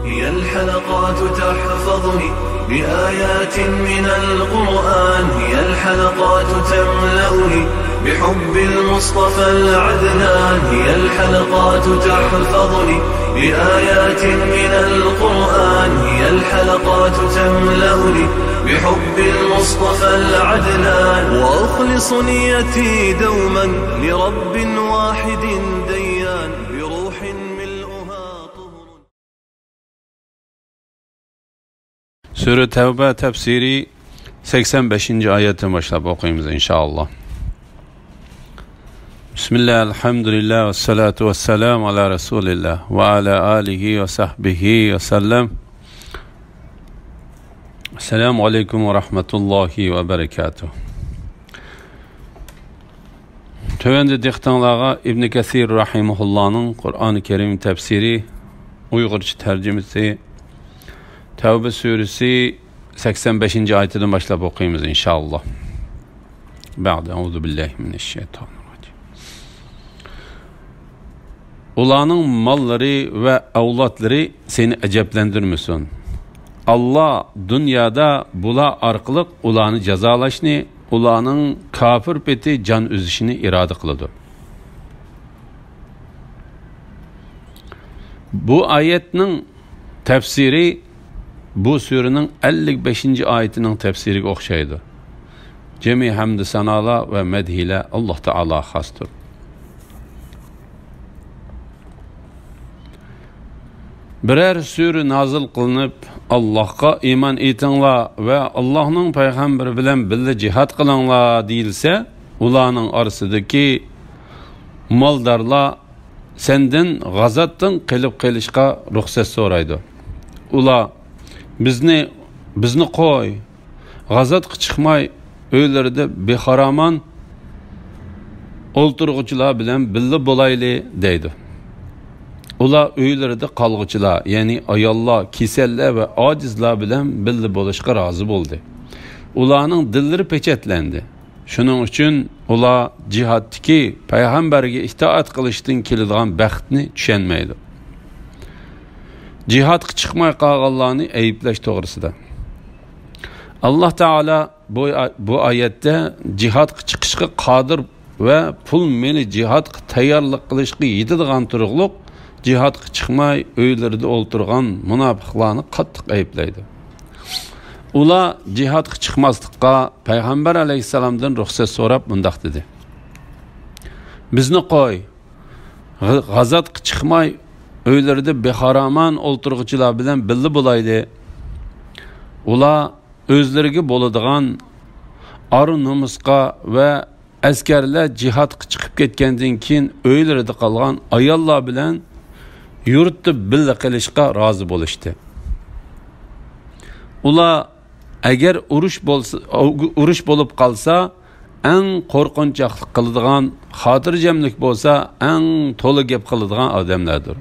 هي الحلقات تحفظني بآيات من القرآن، هي الحلقات تملأني بحب المصطفى العدنان، هي الحلقات تحفظني بآيات من القرآن، هي الحلقات تملأني بحب المصطفى العدنان، وأخلص نيتي دوما لرب واحد ديان بروح ملؤها طهر. Sure Tevbe tefsiri 85. ayeti başlayıp okuyumuz inşallah. Bismillah, elhamdülillah, ve salatu ve selamu ala Resulillah ve ala alihi ve sahbihi ve sellem. Selamu aleyküm ve rahmetullahi ve berekatuhu. Tövende diktanlığa İbn Kesir rahimullah'ın Kur'an-ı Kerim tefsiri Uygurca tercümesi Tevbe suresi 85. ayetinden başlayıp okuyumuz inşallah. Ba'de euzu billahi mineşşeytanirracim. Ulanın malları ve evlatları seni eceplendirmesin. Allah dünyada bula arqılıq ulanı cezalaşını, ulanın kafir peti can üzüşünü irade kılıdı. Bu ayetinin tefsiri bu surenin 55. ayetinin tefsiri okşaydı. Cemi hamd sanala ve medhiyle Allah Teala hastır. Birer sure nazil kılınıp Allah'a iman etinglar ve Allah'ın peygamberi bilen birle cihat kılınlar deyilse, ulanın arasındaki maldarlar senden gazattan kılıp kılışka ruhsat soraydı. Ula bizni koy, gazat çıkmay öylerde beharaman olturgucular bilen birle bolaylı deydi. Ula öylerde kalgıcılar, yani ayallar, keseller ve acizler bilen birle bolışka razı oldu. Ulanın dilleri peçetlendi. Şunun için ula cihattaki peygamberge itaat kılıştın kilidgan bəxtini düşenmeydi. Cihat çıkmay qalğanlarını eyipleş doğrusu da. Allah Teala bu ayette cihat çıkışkı qadir ve pul meni cihat tayarlıq kılışkı yedidigan turugluq cihat çıkmay öylerde olturgan münafıqlarını qattiq eyiplaydı. Ula cihat çıkmazlıqqa Peygamber aleyhisselamdan ruhsat sorap mundaq dedi. Bizni koy, gazat çıkmay öylerde beharaman olturgucular bilen birli bulaydı. Ula özlerine boladigan arı nomusqa ve askerler cihat çıkıp ketkendan keyin öylerde kalgan ayallar bilen yurtda birli qilishqa razı bo'lishdi. Ula agar urush bo'lib qolsa, eng qo'rqinchaqlik qiladigan, xotirjamlik bo'lsa, eng to'la gap qiladigan odamlardir.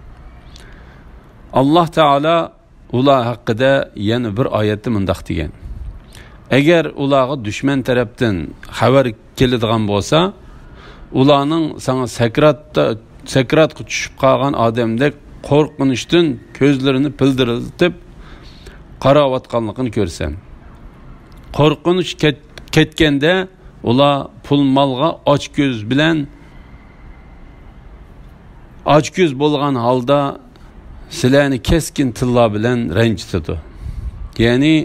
Allah Teala ular haqida yana bir oyatda mundaq degan. Agar ularga dushman tarafdan xabar keladigan bo'lsa, ularning sana sakratga tushib qolgan odamdek qo'rqinishdan ko'zlarini pildiriltib qarayotganligini ko'rsam. Qo'rqinish ketganda ular pul malga och ko'z bo'lgan holda sizlarni keskin tillar bilan ranjitadi. Ya'ni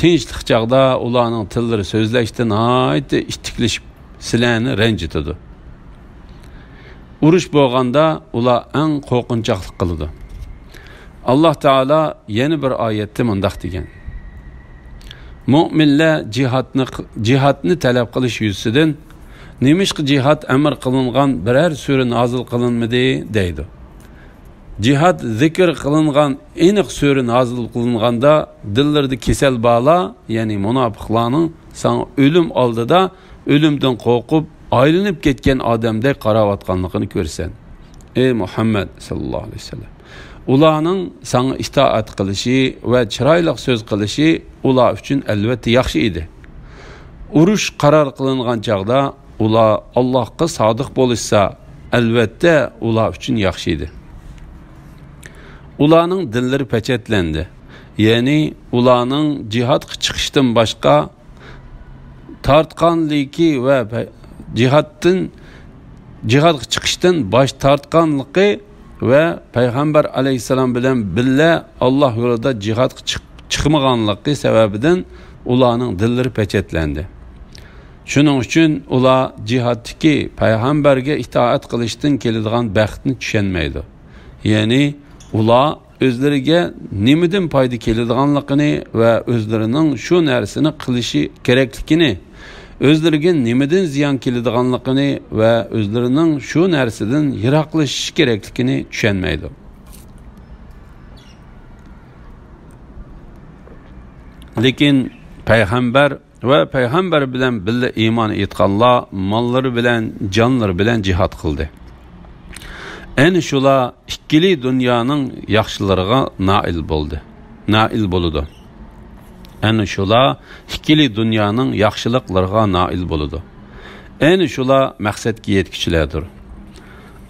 tinchlik chaqda ularning tillari so'zlashdan hayli ittiklashib sizlarni ranjitadi. Urush bo'lganda ular eng qo'rqinchaqlik qiladi. Allah Teala yana bir oyatda mundaq degan. Mu'minlar cihatni talab qilish yuzidan nemishqi cihat amr qilingan biror sura nozil qilinmadi deydi. Cihat zikr qilingan aniq sura nozil qilinganda dillarda kesal bala, ya'ni munofiqlarning sana o'lim oldida o'limdan qo'rqib aylanib ketgan odamdek qarayotganligini ko'rsan. Ey Muhammad sallallohu alayhi vasallam, ularning sana itoat qilishi va chiroyli so'z qilishi ular uchun albatta yaxshi edi. Urush qaror qilingan chaqda ular Allohga sodiq bo'lishsa, albatta ular uchun yaxshi edi. ularning dillari pechetlendi. Yani ularning jihadga chiqishdan boshqa tortqanligi va jihadga chiqishdan bosh tortganligi ve Peygamber aleyhisselam bilen billa Allah yolunda jihadga chiqmaganligi sebebinden ularning dillari pechetlendi. Shuning uchun ular jihaddagi payg'ambarga itoat qilishdan keladigan baxtni tushunmaydi. Ya'ni ular o'zlariga nimadan foyda keladiganligini va o'zlarining shu narsani qilishi kerakligini, o'zlariga nimadan ziyon keladiganligini va o'zlarining shu narsadan yiroqlashish kerakligini tushunmaydi. Lekin payg'ambar ve Peygamber bilen billa iman etganlar malları bilen canları bilen jihad qildi. En şula ikkili dünyanın yaxşılarına nail boludu. En şula ikkili dünyanın yaxşılıklarına nail boludu. En şula maqsadga yetkişilerdir.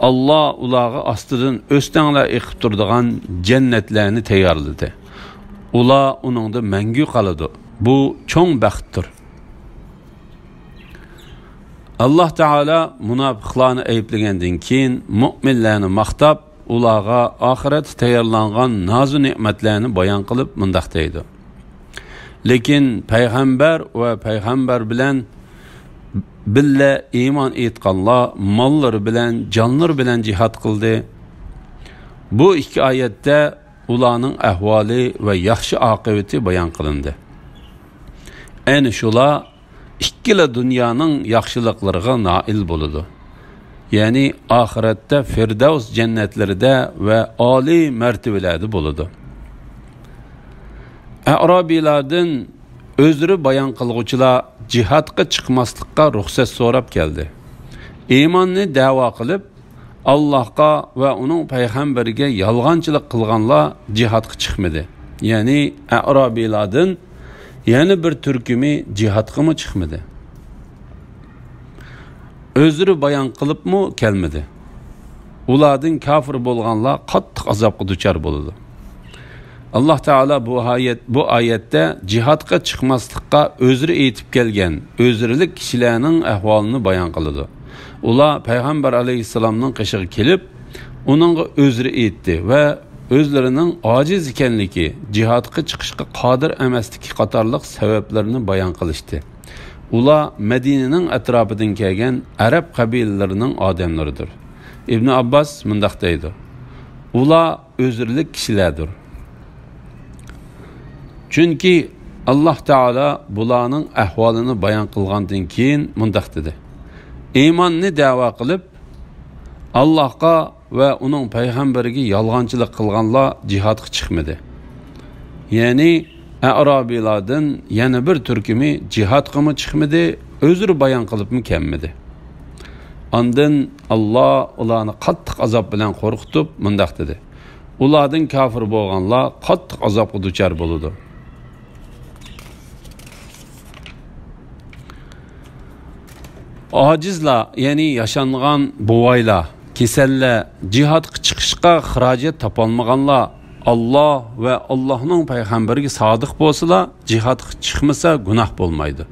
Allah ulağı astıdan östenler eqib turdigan cennetlerini tayyorladi. Ula onunda мәңгі qalıdı. Bu çoğun baxtdır. Allah Teala munafiqlarni ayıpligenden keyin mu'minlarni maqtab, ularga ahiret tayyorlangan nazu ne'matlarni bayon qilib mundaq deydi. Lekin payg'ambar va payg'ambar bilan billa iymon etganlar mollari bilan, jonlari bilan jihad qildi. Bu ikki oyatda ularning ahvoli va yaxshi oqibati bayon qilindi. En şula ikkila dünyanın yaxşılıklarına nail buludu. Yani ahirette Firdevs cennetlerinde ve âli mertebelerde buludu. Arabilerden özürü bayan kılgıçılar jihadga çıkmaslıkka ruhsat sorap geldi. İmanını dava kılıp Allah'a ve onun peygamberiga yalğancılık kılganlar jihadga çıkmadı. Yani Arabilerden yani bir türkümü jihadga mı çıkmadı? Özürü bayan kılıp mı kelmedi? Ulardan kafir bolganlar qattiq azapqa duchar bo'ladi. Allah Teala bu ayette jihadga çıkmaslıkka özürü etip kelgen, özürlük kişilerinin ahvalını bayan kılıdı. Ular Peygamber aleyhisselamның qışığı kelip, onunla özürü etti ve özlerinin aciz ikenligi, jihadga chiqishga qodir emasligi qatorliq sabablarini bayon qilishdi. Ular Medinening atrofidan kelgan arab qabilalarining odamlaridir. İbn Abbas mundaq deydi. Ular özürlük kishilardir. Chunki Allah Taala bularning ahvolini bayon qilgandan keyin mundaq dedi. İmanni da'vo qilib Allah'a ve onun peygamberiga yalğancılık kılganlar jihadga çıkmadı. Yani Arabilardan yana bir türkümü jihadga mı çıkmadı, özür bayan kılıp mı kelmedi. Ondan Allah ularni qattiq azap bilan qo'rqitib mundaq dedi. Ulardan kafir bo'lganlar qattiq azapga duchor bo'ladi. Acizlar, yani yaşangan boğaylar, keseller, jihadga chiqishga xarajat topolmaganlar, Allah ve Allah'ın peygamberiga sodiq bo'lsalar, jihadga chiqmasa gunoh bo'lmaydi.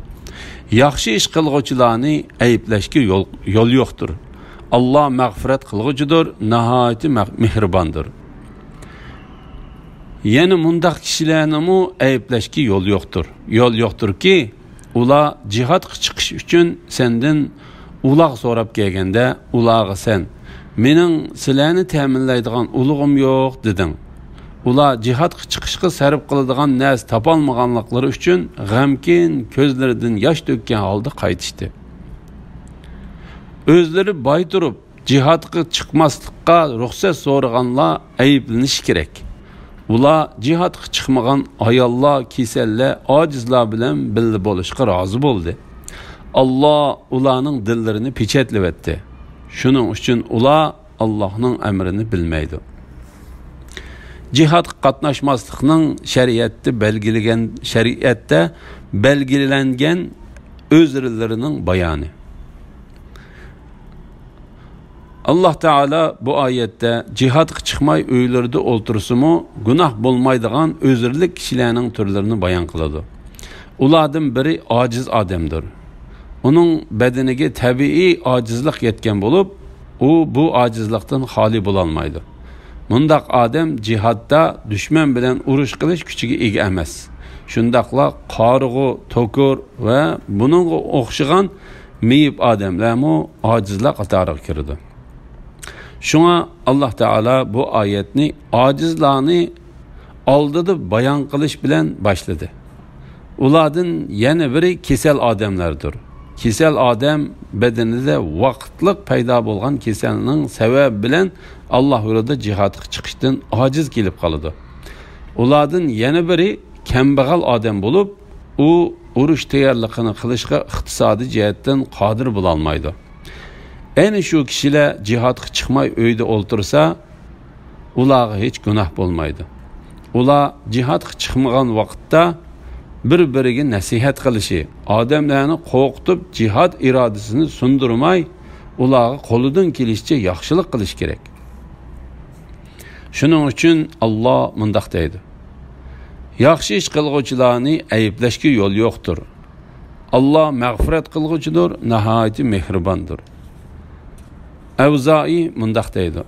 Yaxshi ish qilguvchilarni ayblashga yo'l yo'qdir. Allah mag'firat qilguvchidir, nihoyatda mehribondir. Yana mundaq kishilarni ayblashga yo'l yo'qdir. Yo'l yo'qdirki, ular jihadga chiqish uchun sendan uloq so'rab kelganda, ulog'i sen mening sizlarni ta'minlaydigan ulug'im yo'q deding. Ular jihadga chiqishga sarf qiladigan narsa topolmaganliklari uchun g'amkin ko'zlaridan yosh to'kkan holda qaytishdi. O'zlari boy turib jihadga chiqmaslikka ruxsat so'raganlar ayblanish kerak. Ular jihadga chiqmagan ayollar, kesallar, ojizlar bilan birga bo'lishga rozi bo'ldi. Allah ularning dillarini pechetlayapti. Shuning uchun ular Allohning amrini bilmaydi. Jihad qatnaşmaslıqning şeriatda belgilangan özürlerining bayoni. Allah Teala bu ayette cihatga chiqmay uylarida o'ltirsimu gunoh bo'lmaydigan o'zirlik kishilarning turlarini bayon qiladi. Ulardan biri ojiz odamdir. Uning badaniga tabiiy ojizlik yetgan bo'lib, u bu ojizlikdan xoli bo'la olmaydi. Mundaq odam jihatda dushman bilan urush qilish kuchiga ega emas. Shundaqla qorg'u, to'kur va buningga o'xshagan meyib odamlarmi ojizlar qatoriga kirdi. Şuna Allah Teala bu ayetni acizlarni oldida bayon qilish bilan boshladi. Ulardan yana biri kesel odamlardir. Kesel odam badanida vaqtliq paydo bo'lgan kasalning sababi bilan Alloh yo'lida jihodga chiqishdan ojiz kelib qoladi. Ulardan yana biri kambag'al odam bo'lib, u urush tayyorligini qilishga iqtisodiy jihatdan qodir bo'la olmaydi. Ayni shu kishilar jihodga chiqmay uyda o'ltirsa, ularga hech gunoh bo'lmaydi. Ular jihodga chiqmagan vaqtda bir-biriga nasihat qilishi, odamlarni qo'rqitib jihod irodasini sundirmay, ularga qo'lidan kelishicha yaxshilik qilish kerak. Shuning uchun Alloh mundaq deydi: yaxshi ish qilguvchilarni ayblashga yo'l yo'qdir. Alloh mag'firat qilguvchidir, nihoyat mehribondir. Avzai mundaq deydi: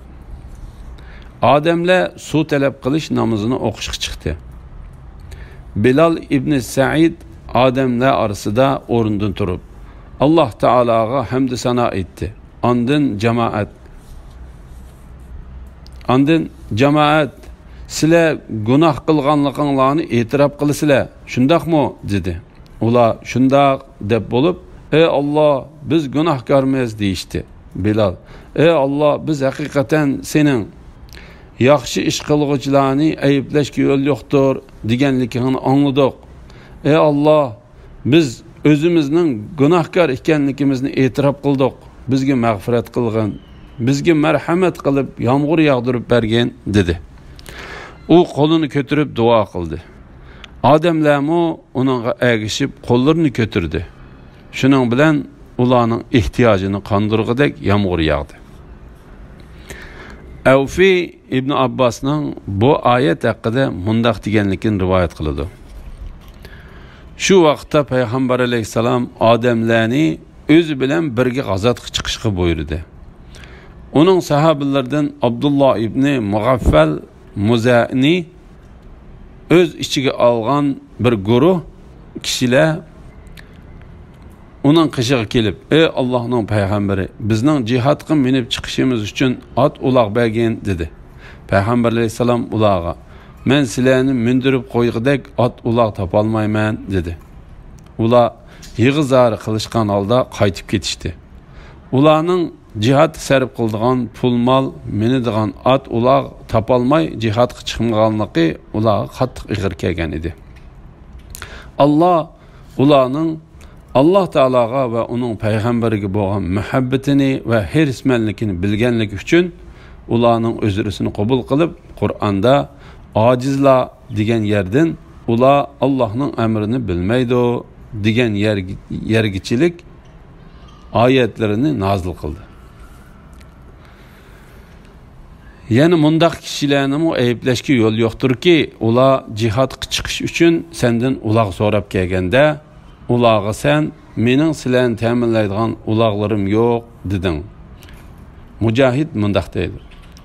odamlar suv talab qilish namozini o'qishga chiqdi. Bilal ibn Sa'id odamlar orasida o'rnidan turib Alloh taologa hamd sano etdi. Ondan jamoat sizlar gunoh qilganliklaringizni e'tirof qilasizlar, shundaqmi dedi. Ular shundaq deb bo'lib, ey Alloh, biz gunohkormiz deyishdi. Bilal: ey Alloh, biz haqiqatan sening yaxshi ish qilguvchilarni ayblashga yo'l yo'qdir deganligini angladik. Ey Alloh, biz o'zimizning gunohkor ekanligimizni e'tirof qildik. Bizga mag'firat qilgin, bizga marhamat qilib yomg'ir yog'dirib bergin dedi. U qo'lini ko'tarib duo qildi. Odamlarmi uningga ergishib qo'llarini ko'tardi. Shuning bilan ularning ehtiyojini qondirg'idek yomg'ir yog'di. Avfi ibn Abbasning bu oyat haqida mundaq deganligini rivoyat qiladi. Shu vaqtda payg'ambar alayhisalom odamlarni o'zi bilan birga g'azotga chiqishga buyurdi. Uning sahobalaridan Abdullah ibn Mug'affal Muzani o'z ichiga olgan bir guruh kishilar uning qishig'iga kelib, ey Allohning payg'ambari, bizning jihodga minib chiqishimiz uchun ot uloq bergin dedi. Payg'ambar alayhisalom ularga: men sizlarni mindirib qo'ygidek ot uloq topolmayman dedi. Ular yig'izar qilishgan holda qaytib ketishdi. Ularning jihad sarf qildigan pul mol, minadigan ot uloq topolmay jihodga chiqmaganligi ularga qattiq ig'ir kelgan edi. Ularning Allah Teala'ga ve onun peygamberiga bo'lgan muhabbatini ve hirsmenlikini bilgenlik için ularning özrüsünü qabul qilib, Qur'onda acizlar degan yerden ular Allah'ның emrini bilmaydi degan yergichilik ayetlerini nazil qildi. Yani mundaq kishilarni ayblashga yo'l yo'qdir ki, ular jihodga chiqish uchun sendan uloq so'rab kelganda, ularga sen mening sizlarni ta'minlaydigan uloqlarim yo'q deding. Mujahid mundaq deydi: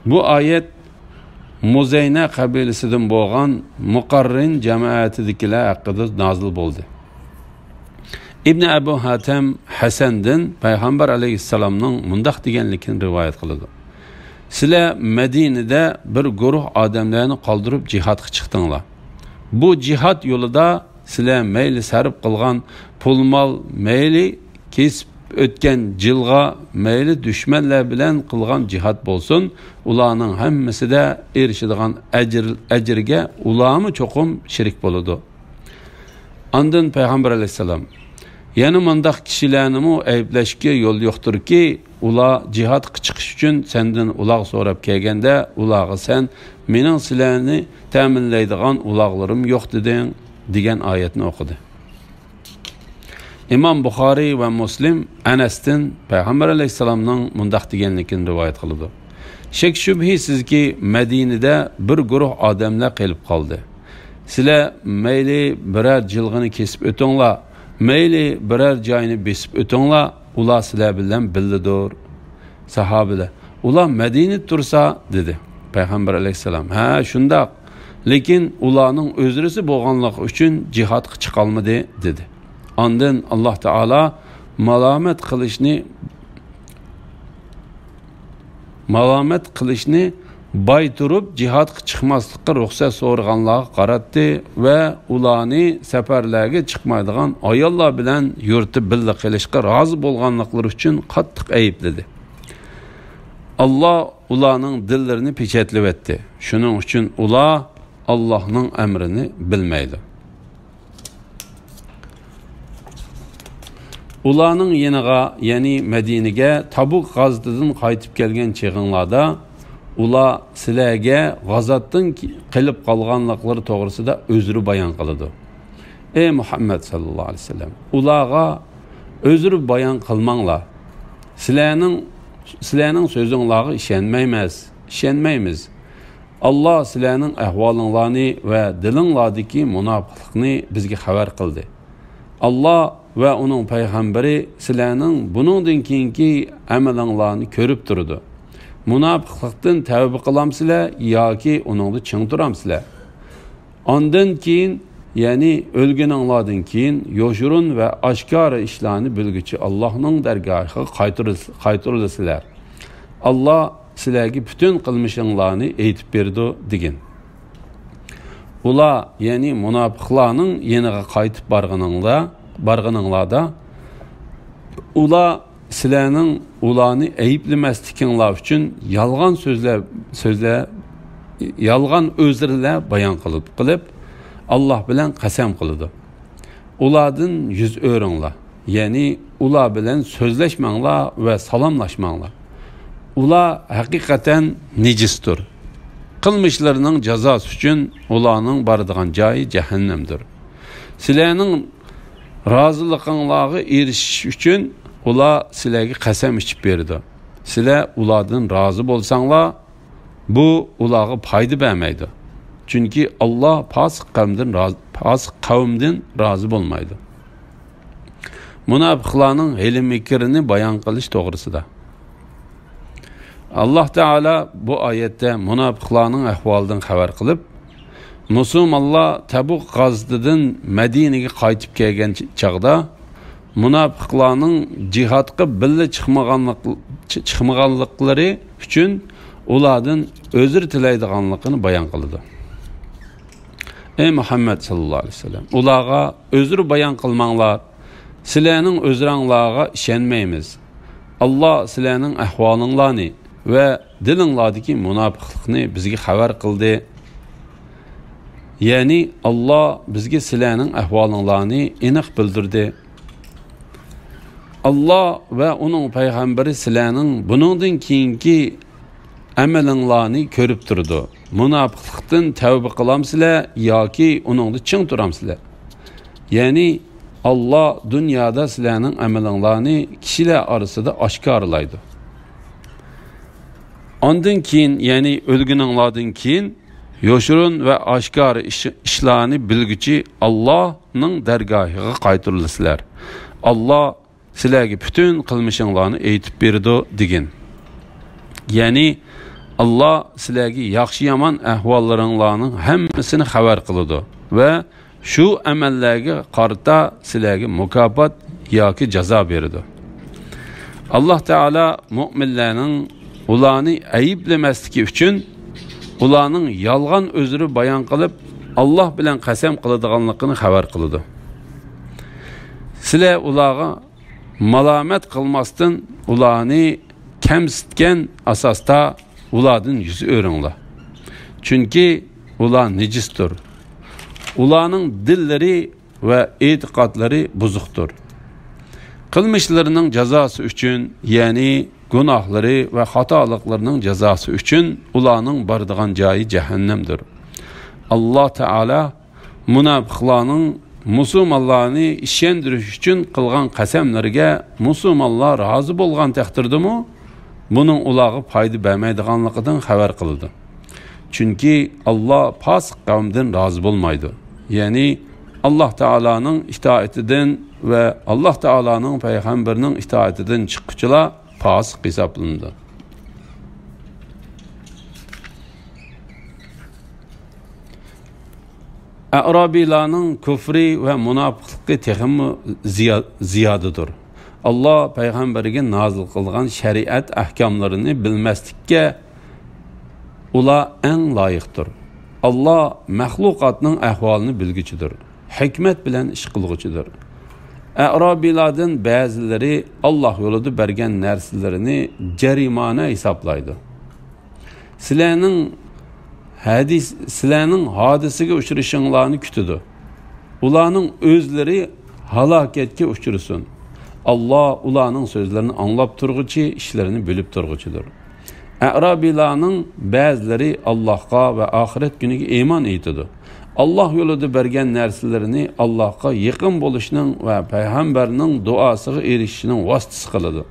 bu oyat Muzayna qabilasidan bo'lgan Muqarrin jamoatidagilar haqida nazil bo'ldi. İbn Abu Hatem Hasandan payg'ambar alayhissalomning mundaq deganligini rivoyat qiladi: sizlar Madinada bir guruh odamlarni qoldirib jihodga chiqdinglar. Bu jihod yo'lida sizlar mayli sarf qilgan pul mol, mayli kesib o'tgan jilg'a, mayli dushmanlar bilan qilgan jihod bo'lsin, ularning hammasida erishadigan ajrga ularmi cho'qim shirik bo'ladi. Ondan payg'ambar alayhisalom: yana mundaq kishilarni ayblashga yo'l yo'qdir ki, ular jihodga chiqish uchun sendan uloq so'rab kelganda, ularga sen mening sizlarni ta'minlaydigan uloqlarim yo'q deding degan oyatni o'qidi. İmam Buxoriy va Muslim Anasdan Payg'ambar alayhissalomning mundaq deganligini rivoyat qiladi. Shak shubhisizki Madinada bir guruh odamlar qolib qoldi. Sizlar mayli birer jilg'ini kesib o'tinglar, mayli birer joyni besib o'tinglar, ular sizlar bilan bildidir. Sahobalar, ular Madinada tursa dedi Payg'ambar alayhissalom. Ha, shundoq. Lekin ularning o'zrisi bo'lganligi uchun jihodga chiqa olmadi dedi. Ondan Alloh taolo malomat qilishni boy turib jihodga chiqmaslikqa ruxsat so'raganlarga qaratdi va ularni safarlarga chiqmaydigan ayollar bilan yurtib birga qilishga rozi bo'lganliklari uchun qattiq aybladi. Alloh ularning dillarini pechatlab etdi. Shuning uchun ular Allohning amrini bilmaydi. Ularning yeniga, ya'ni Madinaga Tabuk g'azatidan qaytib kelgan chig'inlarda ular sizlarga g'azotdan qilib qolganliklari to'g'risida o'zri bayon qiladi. Ey Muhammad sallallohu alayhi vasallam, ularga o'zri bayon qilmanglar. Sizlarning so'zingizlarga ishonmaymiz. Allah sizlarning ahvolinglarni va dilinglardagi munofiqlikni bizga xabar qildi. Allah va uning payg'ambari sizlarning buningdan keyingi amalinglarni ko'rib turdi. Munofiqlikdan tavba qilamsizlar yoki uningda ching turamsizlar? Ondan keyin, ya'ni o'lganinglardan keyin yoshurun va oshkora ishlarni bilguchi Allohning dargohiga qaytarilasizlar. Allah sizlarga bütün qilmishinglarni aytib berdi degan. Ular, ya'ni munofiqlarning yeniga qaytib barganinglarda ular sizlarning ularni ayiblamasliginglar uchun yolg'on o'zirlar bayon qilib Alloh bilan qasam qiladi. Ulardan yuz o'ringlar, ya'ni ular bilan so'zlashmanglar va salomlashmanglar. Ular haqiqatan nejisdir. Qilmishlarining jazosi uchun ularning boradigan joyi jahannamdir. Sizlarning roziliqinglarga erishish uchun ular sizlarga qasam ichib berdi. Sizlar ulardan rozi bo'lsanglar, bu ularga foyda bermaydi. Chunki Alloh fosiq qavmdan rozi bo'lmaydi. Munofiqlarning hilm fikrini bayon qilish to'g'risida Allah Teala bu ayette munofiqlarning ahvolidan xabar qilib, musulmonlar Tabuk g'azatidan Madinaga qaytib kelgan chaqda munofiqlarning jihodga birga chiqmaganliklari uchun ulardan o'zir tilaydiganligini bayon qildi. Ey Muhammad sallallohu alayhi vasallam, ularga o'zir bayon qilmanglar. Sizlarning o'zringlarga ishonmaymiz. Alloh sizlarning ahvolinglarni ve dilinglardagi munofiqlikni bizga xabar qildi. Yani Allah bizga sizlarning ahvolinglarni aniq bildirdi. Allah ve uning payg'ambari sizlarning buningdan keyingi amalinglarni ko'rib turdi. Munofiqlikdan tavba qilamsizlar yoki uningda ching turamsizlar? Yani Allah dünyada sizlarning amalinglarni kishilar orasida oshkorlaydi. Ondan keyin, ya'ni o'lganinglardan keyin yoshurun ve oshkor ishlarni bilguchi Allohning dargohiga qaytarilasizlar. Allah sizlarga bütün qilmishinglarni aytib berdi degan. Ya'ni Allah sizlarga yaxshi yomon ahvollaringlarning hammasini xabar qiladi ve şu amallarga qarata sizlarga mukofot yoki jazo beradi. Allah Teala mu'minlarning ularni ayiblamaslik uchun ularning yolg'on o'zri bayon qilib Alloh bilan qasam qiladiganligini xabar qildi. Sizlar ularga malomat qilmasdan ularni kamsitgan asosda ulardan yuz o'ringlar. Chunki ular nejisdir. Ularning dillari va e'tiqodlari buzuqdir. Qilmishlarining jazosi uchun, ya'ni gunohlari ve xatoliklarning jazosi uchun ularning boradigan joyi jahannamdir. Allah Teala munofiqlarning musulmonlarni ishendirish uchun qilgan qasamlarga musulmonlar rozi bo'lgan taqdirdami, buning ularga foyda bermaydiganligidan xabar qildi. Chunki Alloh fosiq qavmdan rozi bo'lmaydi. Ya'ni Alloh taolaning itoatidan va Alloh taolaning payg'ambarining itoatidan chiqquvchilar fosiq hisoblanadi. A'robilarning kufri va munofiqligi texmi ziyodadir. Alloh payg'ambariga nozil qilgan shariat ahkomlarini bilmaslikka ular eng loyiqdir. Alloh mahluqotning ahvolini bilguchidir. Hikmat bilan ish qilguchidir. A'robilardan ba'zilari Alloh yo'lida bergan narsalarini jarimona hisoblaydi. Sizlarning hodisiga uchrashinglarni kutadi. Ularning o'zlari halokatga uchrasin. Alloh ularning so'zlarini anglab turguchi, ishlarini bilib turguchidir. A'robilarning ba'zilari Allohga va oxirat kuniga iymon etadi. Alloh yo'lida bergan narsalarini Allohga yaqin bo'lishning va payg'ambarning duosiga erishishning vositasi qiladi.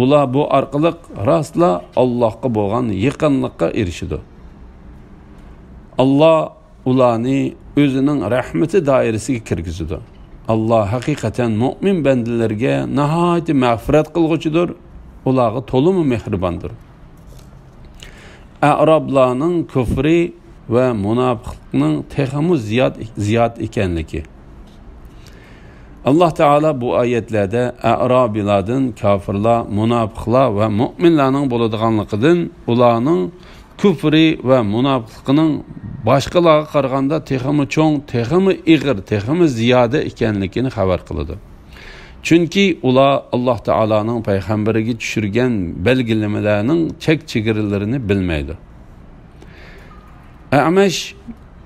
Ular bu orqali rostla Allohga bo'lgan yaqinlikka erishadi. Alloh ularni o'zining rahmati doirasiga kirgizadi. Alloh haqiqatan mu'min bandalarga nihoyat mag'firat qilguchidir, ularga to'liq mehribondir. A'roblarning kufri va munofiqlikning texmi ziyod ekanligi. Alloh taolo bu oyatlarda a'robilardan kofirlar, munofiqlar va mu'minlarning bo'ladiganligidan, ularning kufri va munofiqligining boshqalarga qaraganda texmi cho'ng, texmi ig'ir, texmi ziyoda ekanligini xabar qiladi. Chunki ular Alloh taolaning payg'ambariga tushirgan belgilamalarining chek-chegaralarini bilmaydi. Amash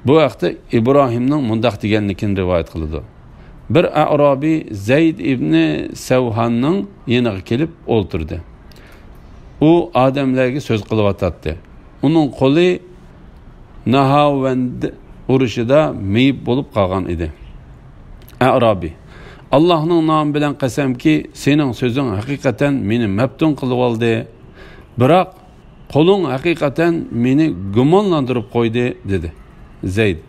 bu vaqtda Ibrohimning mundaq deganligini rivoyat qiladi. Bir a'robi Zayd ibn Savhanning yeniga kelib o'ltirdi. U odamlarga so'z qilyotdi. Uning qo'li Nahavand urushida meyib bo'lib qolgan edi. A'robi: Allohning nomi bilan qasamki, sening so'zing haqiqatan meni maftun qilib oldi. Biroq qo'ling haqiqatan meni gumonlantirib qo'ydi dedi. Zayd: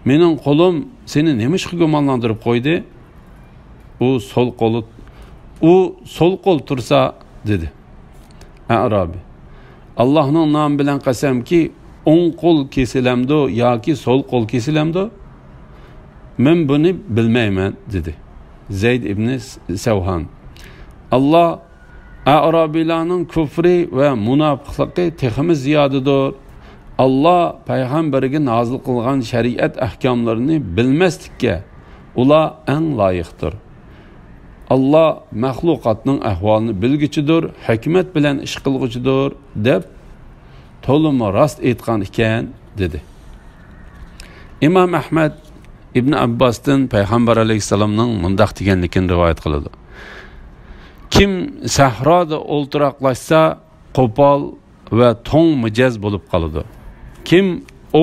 Mening qo'lim seni nima ish gumonlantirib qo'ydi? U sol qo'l tursa dedi. A'robi: Allohning nomi bilan qasamki, o'ng qo'l kesilamdi yoki so'l qo'l kesilamdi? Men buni bilmayman dedi. Zayd ibn Savhan: Alloh a'robilarning kufri va munofiqligi texmi ziyodadir. Alloh payg'ambariga nozil qilgan shariat ahkomlarini bilmaslikka ular eng loyiqdir. Alloh mahluqotning ahvolini bilguchidir, hikmat bilan ish qilguchidir deb to'liq rost aytgan ekan dedi. Imom Ahmad ibn Abbosdan payg'ambar alayhisalomning mundaq deganligini rivoyat qiladi. Kim sahroda o'ltiraqlashsa, qo'pol va to'ng mijoz bo'lib qoladi. Kim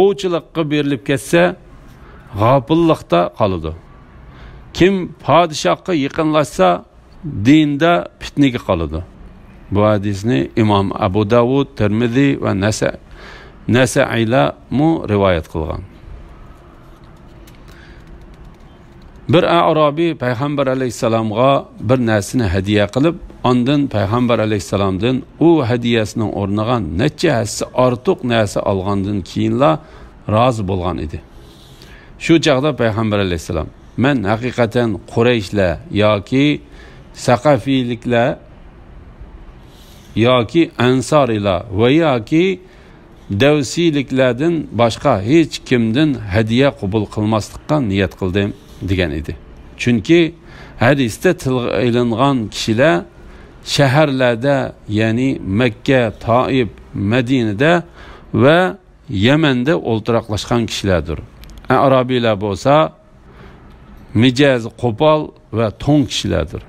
ovchilikqa berilib ketsa, g'ofillikda qoladi. Kim podshohga yaqinlashsa, dinda fitnaga qoladi. Bu hadisni Imom Abu Davud, Tirmizi va Nasai'lar rivoyat qilgan. Bir a'robi payg'ambar alayhisalomga bir narsani hadiya qilib, ondan payg'ambar alayhisalomdan u hadiyasining o'rniga necha hassa ortiq narsa olgandan keyinla rozi bo'lgan edi. Shu chaqda payg'ambar alayhisalom: "Men haqiqatan Qurayshlar yoki Saqafiyliklar yoki Ansorilar va yoki Davsiyliklardan boshqa hech kimdan hadiya qabul qilmaslikka niyat qildim" degan edi. Chunki hadisda tilga ilingan kishilar shaharlarda, ya'ni Makka, Toif, Madinada va Yamanda o'ltiraqlashgan kishilardir. A'robiylar bo'lsa mijoz qo'pol va to'ng kishilardir.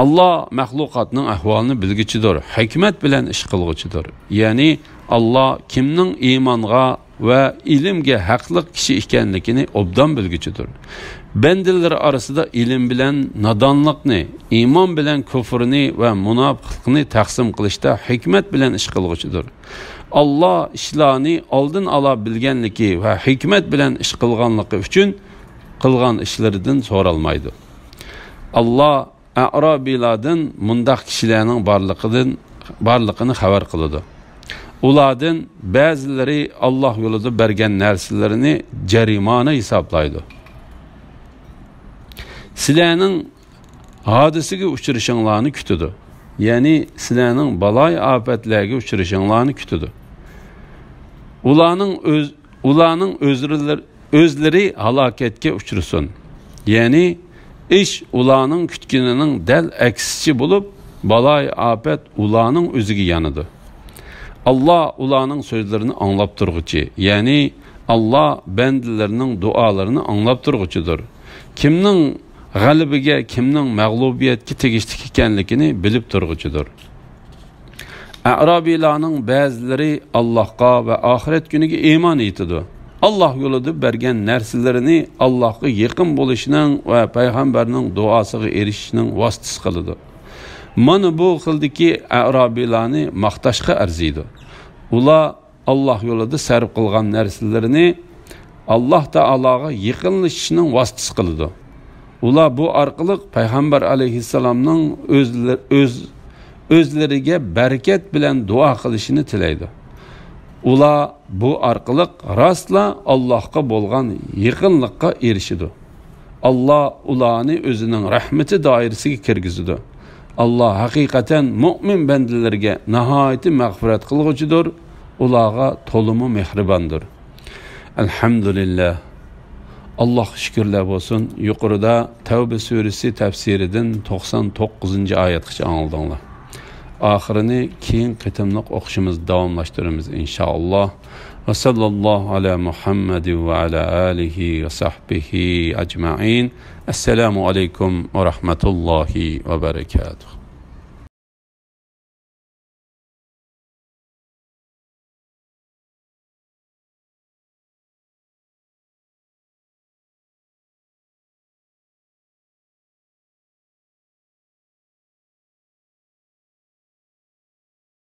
Alloh mahluqotning ahvolini bilguchidir, hikmat bilan ish qilguchidir. Ya'ni Alloh kimning iymonga va ilmga haqliq kishi ekanligini obdan bilguchidir. Bendiler arasida ilim bilan nodonlikni, iymon bilan kufrni va munofiqlikni taqsim qilishda hikmat bilan ish qilguchidir. Allah ishlarni oldin ola bilganligi va hikmat bilan ish qilganligi uchun qilgan ishlaridan so'ralmaydi. Allah A'robilardan mundaq kishilarning barligini xabar qiladi. Ulardan ba'zilari Allah yo'lida bergan narsalarini jarimona hisoblaydi. Sizlarning hodisiga uchrashinglarni kutadi. Ya'ni sizlarning baloy ofatlarga uchrashinglarni kutadi. Ularning o'zlari halokatga uchrasin. Ya'ni ish ularning kutganining dal aksichi bo'lib, baloy ofat ularning o'ziga yanidi. Allah ularning so'zlarini anglab turguchi, ya'ni Allah bandalarining duolarini anglab turguchidir. Kimning g'alabiga, kimning mag'lubiyatga tegishli ekanligini bilib turguchidir. A'robilarning ba'zilari Allohga va oxirat kuniga iymon etadi. Allah yo'lida bergan narsalarini Allohga yaqin bo'lishning va payg'ambarning duosiga erishishning vositasi qiladi. Mana bu xildagi A'robilarni maqtashga arziydi. Ular Allah yo'lida sarf qilgan narsalarini Allah Taologa yaqinlashishning vositasi qiladi. Ular bu orqali payg'ambar alayhissalomning o'zlariga barakat bilan duo qilishini tilaydi. Ular bu orqali rostla Allohga bo'lgan yaqinlikka erishidi. Allah ularni o'zining rahmati doirasiga kirgizadi. Allah haqiqatan mu'min bandalarga nihoyatda mag'firat qilguchidir, ularga to'limi mehribondir. Alhamdulillah. Allah şükürler olsun. Yuqorida Tavba suresi tafsiridan 99-oyatgacha angladinglar. Oxirini keyin qitimliq o'qishimiz davomlashtiramiz inshaalloh. Va sallallohu ala Muhammad va ala alihi va sahbihi ajma'in. Assalomu alaykum va rahmatullohi va barakatuh.